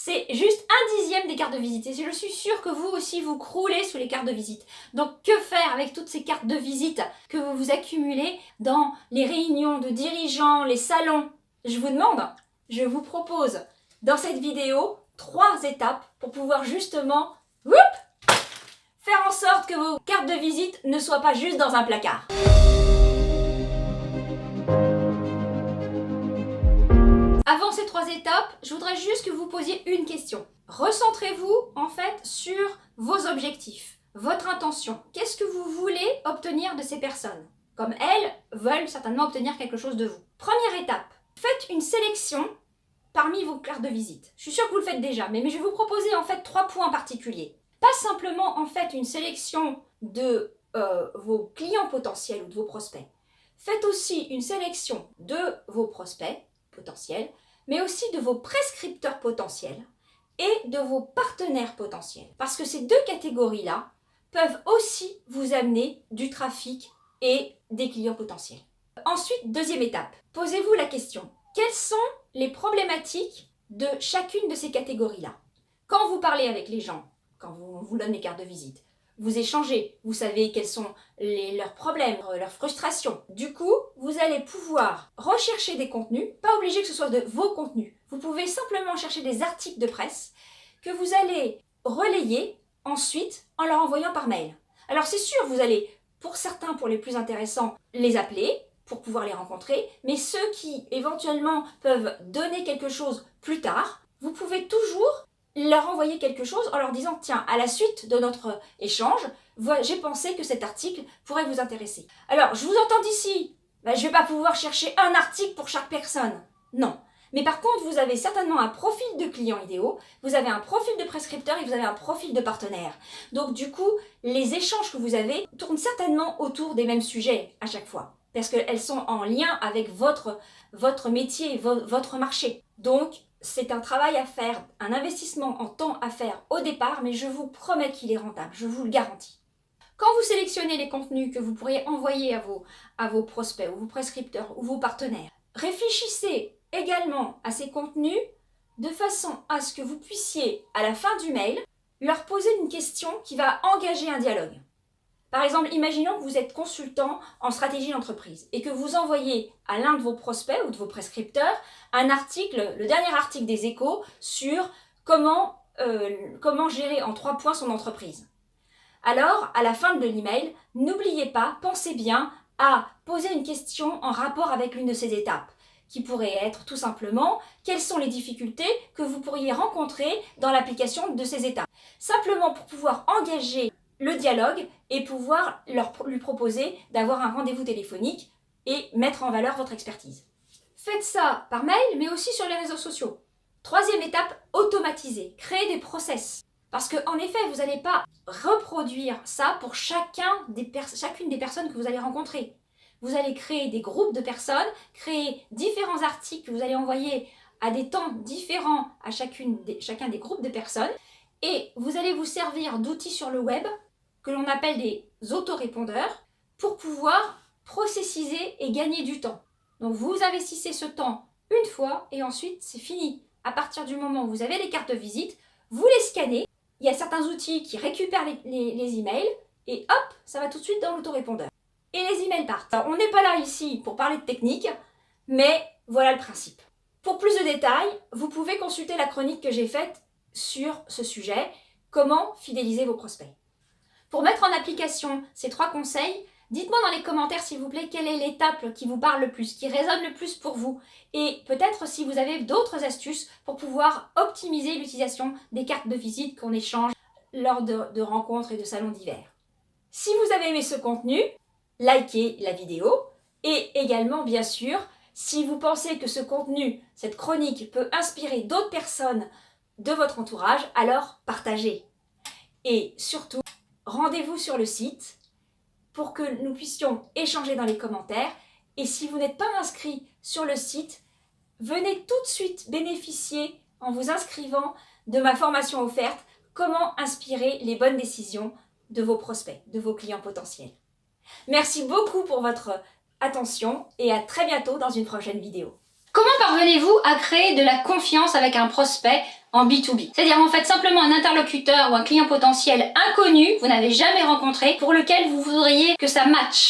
c'est juste 1/10 des cartes de visite. Et je suis sûre que vous aussi, vous croulez sous les cartes de visite. Donc, que faire avec toutes ces cartes de visite que vous accumulez dans les réunions de dirigeants, les salons? Je vous demande, je vous propose dans cette vidéo 3 étapes pour pouvoir justement faire en sorte que vos cartes de visite ne soient pas juste dans un placard. Avant ces 3 étapes, je voudrais juste que vous posiez une question. Recentrez-vous en fait sur vos objectifs, votre intention. Qu'est-ce que vous voulez obtenir de ces personnes? Comme elles veulent certainement obtenir quelque chose de vous. Première étape, faites une sélection parmi vos cartes de visite. Je suis sûre que vous le faites déjà, mais je vais vous proposer en fait 3 points particuliers. Pas simplement en fait une sélection de vos clients potentiels ou de vos prospects. Faites aussi une sélection de vos prospects potentiels, mais aussi de vos prescripteurs potentiels et de vos partenaires potentiels. Parce que ces 2 catégories-là peuvent aussi vous amener du trafic et des clients potentiels. Ensuite, deuxième étape, posez-vous la question, quelles sont les problématiques de chacune de ces catégories-là? Quand vous parlez avec les gens, quand on vous donne les cartes de visite, vous échangez, vous savez quels sont leurs problèmes, leurs frustrations. Du coup, vous allez pouvoir rechercher des contenus, pas obligé que ce soit de vos contenus. Vous pouvez simplement chercher des articles de presse que vous allez relayer ensuite en leur envoyant par mail. Alors c'est sûr, vous allez, pour certains, pour les plus intéressants, les appeler pour pouvoir les rencontrer, mais ceux qui éventuellement peuvent donner quelque chose plus tard, vous pouvez toujours leur envoyer quelque chose en leur disant « Tiens, à la suite de notre échange, j'ai pensé que cet article pourrait vous intéresser. » Alors, je vous entends d'ici, je ne vais pas pouvoir chercher un article pour chaque personne. Non. Mais par contre, vous avez certainement un profil de clients idéaux, vous avez un profil de prescripteur et vous avez un profil de partenaire. Donc du coup, les échanges que vous avez tournent certainement autour des mêmes sujets à chaque fois. Parce qu'elles sont en lien avec votre métier, votre marché. Donc, c'est un travail à faire, un investissement en temps à faire au départ, mais je vous promets qu'il est rentable, je vous le garantis. Quand vous sélectionnez les contenus que vous pourriez envoyer à vos prospects ou vos prescripteurs ou vos partenaires, réfléchissez également à ces contenus de façon à ce que vous puissiez, à la fin du mail, leur poser une question qui va engager un dialogue. Par exemple, imaginons que vous êtes consultant en stratégie d'entreprise et que vous envoyez à l'un de vos prospects ou de vos prescripteurs un article, le dernier article des Échos sur comment gérer en 3 points son entreprise. Alors, à la fin de l'email, n'oubliez pas, pensez bien à poser une question en rapport avec l'une de ces étapes, qui pourrait être tout simplement quelles sont les difficultés que vous pourriez rencontrer dans l'application de ces étapes. Simplement pour pouvoir engager le dialogue et pouvoir lui proposer d'avoir un rendez-vous téléphonique et mettre en valeur votre expertise. Faites ça par mail, mais aussi sur les réseaux sociaux. 3e étape, automatiser, créer des process. Parce qu'en effet, vous n'allez pas reproduire ça pour chacune des personnes que vous allez rencontrer. Vous allez créer des groupes de personnes, créer différents articles que vous allez envoyer à des temps différents à chacun des groupes de personnes. Et vous allez vous servir d'outils sur le web que l'on appelle des autorépondeurs pour pouvoir processiser et gagner du temps. Donc vous investissez ce temps une fois et ensuite c'est fini. À partir du moment où vous avez les cartes de visite, vous les scannez. Il y a certains outils qui récupèrent les emails et hop, ça va tout de suite dans l'autorépondeur. Et les emails partent. Alors, on n'est pas là ici pour parler de technique, mais voilà le principe. Pour plus de détails, vous pouvez consulter la chronique que j'ai faite sur ce sujet, comment fidéliser vos prospects. Pour mettre en application ces 3 conseils, dites-moi dans les commentaires s'il vous plaît quelle est l'étape qui vous parle le plus, qui résonne le plus pour vous. Et peut-être si vous avez d'autres astuces pour pouvoir optimiser l'utilisation des cartes de visite qu'on échange lors de rencontres et de salons divers. Si vous avez aimé ce contenu, likez la vidéo et également bien sûr, si vous pensez que ce contenu, cette chronique peut inspirer d'autres personnes de votre entourage, alors partagez. Et surtout, rendez-vous sur le site pour que nous puissions échanger dans les commentaires. Et si vous n'êtes pas inscrit sur le site, venez tout de suite bénéficier en vous inscrivant de ma formation offerte « Comment inspirer les bonnes décisions de vos prospects, de vos clients potentiels ». Merci beaucoup pour votre attention et à très bientôt dans une prochaine vidéo. Comment parvenez-vous à créer de la confiance avec un prospect en B2B? C'est-à-dire en fait simplement un interlocuteur ou un client potentiel inconnu, vous n'avez jamais rencontré, pour lequel vous voudriez que ça matche.